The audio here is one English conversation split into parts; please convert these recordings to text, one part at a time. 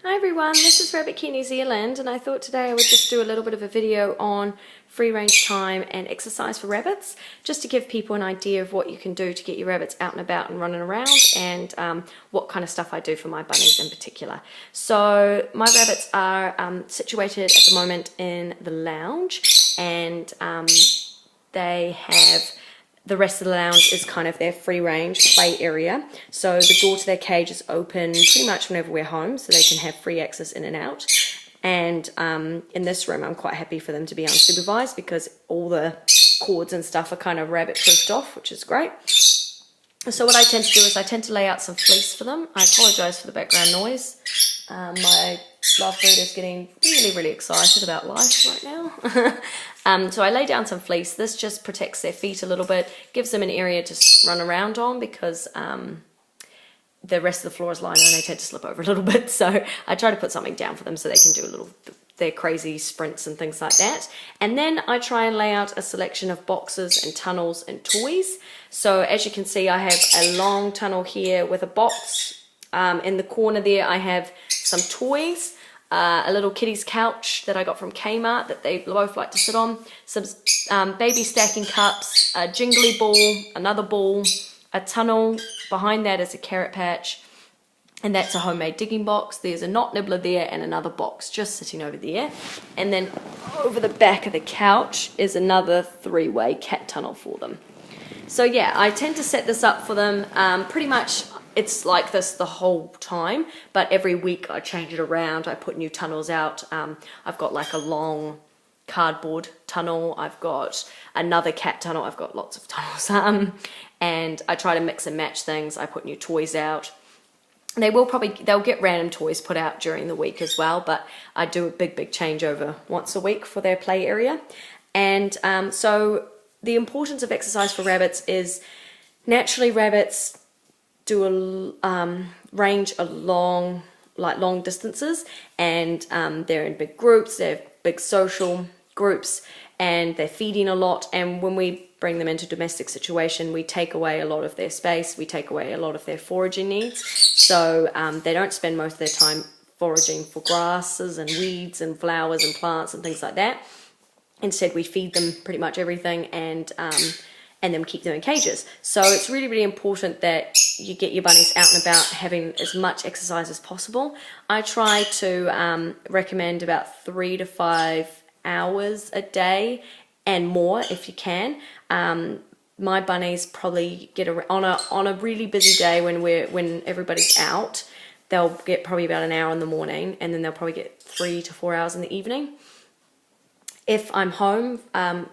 Hi everyone, this is Rabbit Key New Zealand, and I thought today I would just do a little bit of a video on free range time and exercise for rabbits, just to give people an idea of what you can do to get your rabbits out and about and running around, and what kind of stuff I do for my bunnies in particular. So my rabbits are situated at the moment in the lounge, and they have the rest of the lounge is kind of their free range play area. So the door to their cage is open pretty much whenever we're home, so they can have free access in and out. And in this room, I'm quite happy for them to be unsupervised because all the cords and stuff are kind of rabbit proofed off, which is great. So what I tend to do is I tend to lay out some fleece for them. I apologise for the background noise. My lovebird is getting really excited about life right now. So I lay down some fleece. This just protects their feet a little bit, gives them an area to run around on because the rest of the floor is lino and they tend to slip over a little bit. So I try to put something down for them so they can do their crazy sprints and things like that. And then I try and lay out a selection of boxes and tunnels and toys. So as you can see, I have a long tunnel here with a box. In the corner there, I have some toys, a little kitty's couch that I got from Kmart that they both like to sit on, some baby stacking cups, a jingly ball, another ball, a tunnel. Behind that is a carrot patch, and that's a homemade digging box. There's a knot nibbler there and another box just sitting over there. And then over the back of the couch is another three-way cat tunnel for them. So yeah, I tend to set this up for them. Pretty much it's like this the whole time, but every week I change it around. I put new tunnels out. I've got like a long cardboard tunnel. I've got another cat tunnel. I've got lots of tunnels. And I try to mix and match things. I put new toys out. They'll get random toys put out during the week as well, but I do a big changeover once a week for their play area. And so the importance of exercise for rabbits is naturally rabbits do a range of long distances, and they're in big groups, they're big social groups, and they're feeding a lot. And when we bring them into domestic situation, we take away a lot of their space, we take away a lot of their foraging needs. So they don't spend most of their time foraging for grasses and weeds and flowers and plants and things like that. Instead, we feed them pretty much everything and then keep them in cages. So it's really important that you get your bunnies out and about having as much exercise as possible. I try to recommend about 3 to 5 hours a day and more if you can. My bunnies probably get on a really busy day when everybody's out, they'll get probably about an hour in the morning, and then they'll probably get 3 to 4 hours in the evening. If I'm home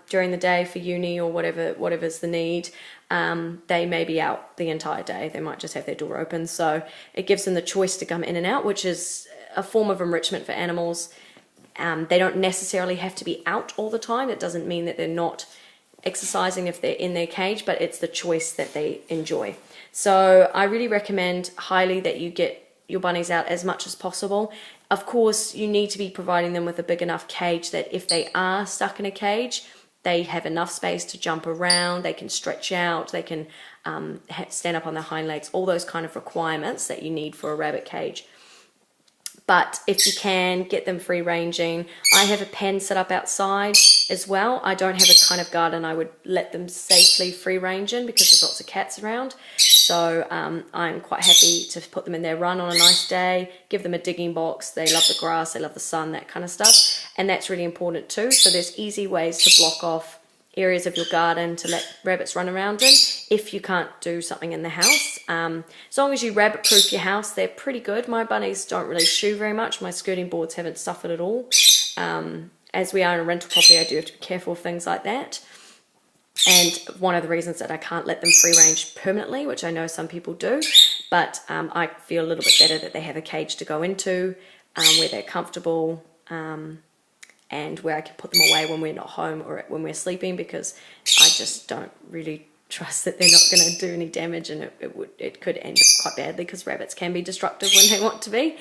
during the day for uni or whatever's the need, they may be out the entire day. They might just have their door open. So it gives them the choice to come in and out, which is a form of enrichment for animals. They don't necessarily have to be out all the time. It doesn't mean that they're not exercising if they're in their cage, but it's the choice that they enjoy. So I really recommend highly that you get your bunnies out as much as possible. Of course, you need to be providing them with a big enough cage that if they are stuck in a cage, they have enough space to jump around, they can stretch out, they can stand up on their hind legs, all those kind of requirements that you need for a rabbit cage. But if you can, get them free ranging. I have a pen set up outside as well. I don't have a kind of garden I would let them safely free range in because there's lots of cats around. So I'm quite happy to put them in their run on a nice day, give them a digging box. They love the grass, they love the sun, that kind of stuff. And that's really important too. So there's easy ways to block off areas of your garden to let rabbits run around in if you can't do something in the house. As long as you rabbit proof your house, they're pretty good. My bunnies don't really shoo very much. My skirting boards haven't suffered at all. As we are in a rental property, I do have to be careful of things like that. And one of the reasons that I can't let them free range permanently, which I know some people do, but I feel a little bit better that they have a cage to go into where they're comfortable, and where I can put them away when we're not home or when we're sleeping, because I just don't really trust that they're not going to do any damage, and it could end up quite badly because rabbits can be destructive when they want to be,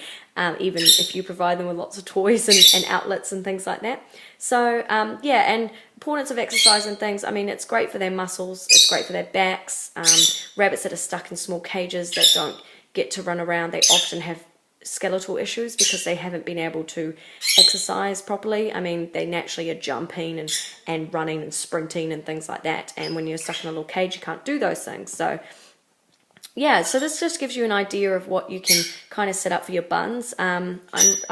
even if you provide them with lots of toys and outlets and things like that. So yeah, and importance of exercise and things, I mean, it's great for their muscles, it's great for their backs. Rabbits that are stuck in small cages that don't get to run around, they often have skeletal issues because they haven't been able to exercise properly. I mean, they naturally are jumping and running and sprinting and things like that. And when you're stuck in a little cage, you can't do those things. So yeah, so this just gives you an idea of what you can kind of set up for your buns. I'm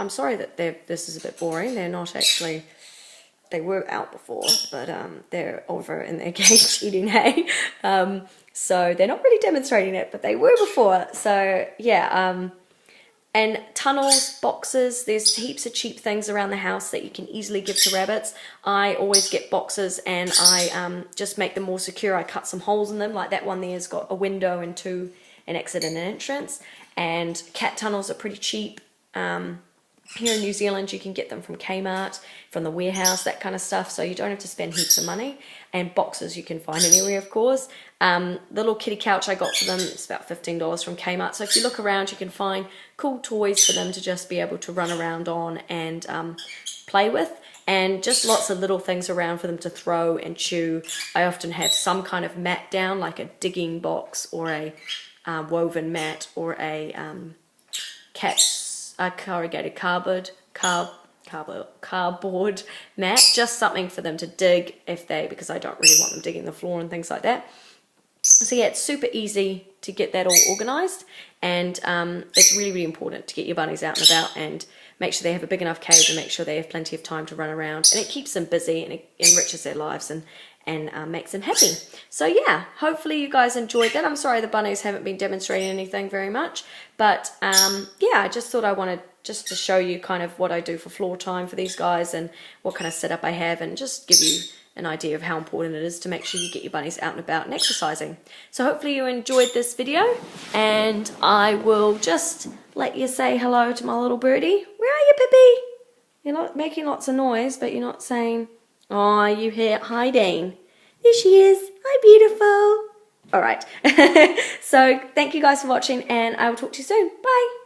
sorry that this is a bit boring. They're not actually, they were out before, but they're over in their cage eating hay. So they're not really demonstrating it, but they were before. So yeah, and tunnels, boxes, there's heaps of cheap things around the house that you can easily give to rabbits. I always get boxes and I just make them more secure. I cut some holes in them, like that one there's got a window and an exit and an entrance. And cat tunnels are pretty cheap. Here in New Zealand, you can get them from Kmart, from the warehouse, that kind of stuff. So you don't have to spend heaps of money. And boxes you can find anywhere, of course. The little kitty couch I got for them, it's about $15 from Kmart. So if you look around, you can find cool toys for them to just be able to run around on and play with. And just lots of little things around for them to throw and chew. I often have some kind of mat down, like a digging box or a woven mat or a corrugated cardboard mat, just something for them to dig because I don't really want them digging the floor and things like that. So yeah, it's super easy to get that all organized, and it's really, really important to get your bunnies out and about and make sure they have a big enough cage and make sure they have plenty of time to run around, and it keeps them busy and it enriches their lives and makes them happy. So yeah, hopefully you guys enjoyed that. I'm sorry the bunnies haven't been demonstrating anything very much, but yeah, I just thought I wanted just to show you kind of what I do for floor time for these guys and what kind of setup I have, and just give you an idea of how important it is to make sure you get your bunnies out and about and exercising. So hopefully you enjoyed this video, and I will just let you say hello to my little birdie. Where are you, Pippi? You're not making lots of noise, but you're not saying, oh, you here hiding. There she is. Hi, beautiful. All right. So thank you guys for watching, and I will talk to you soon. Bye.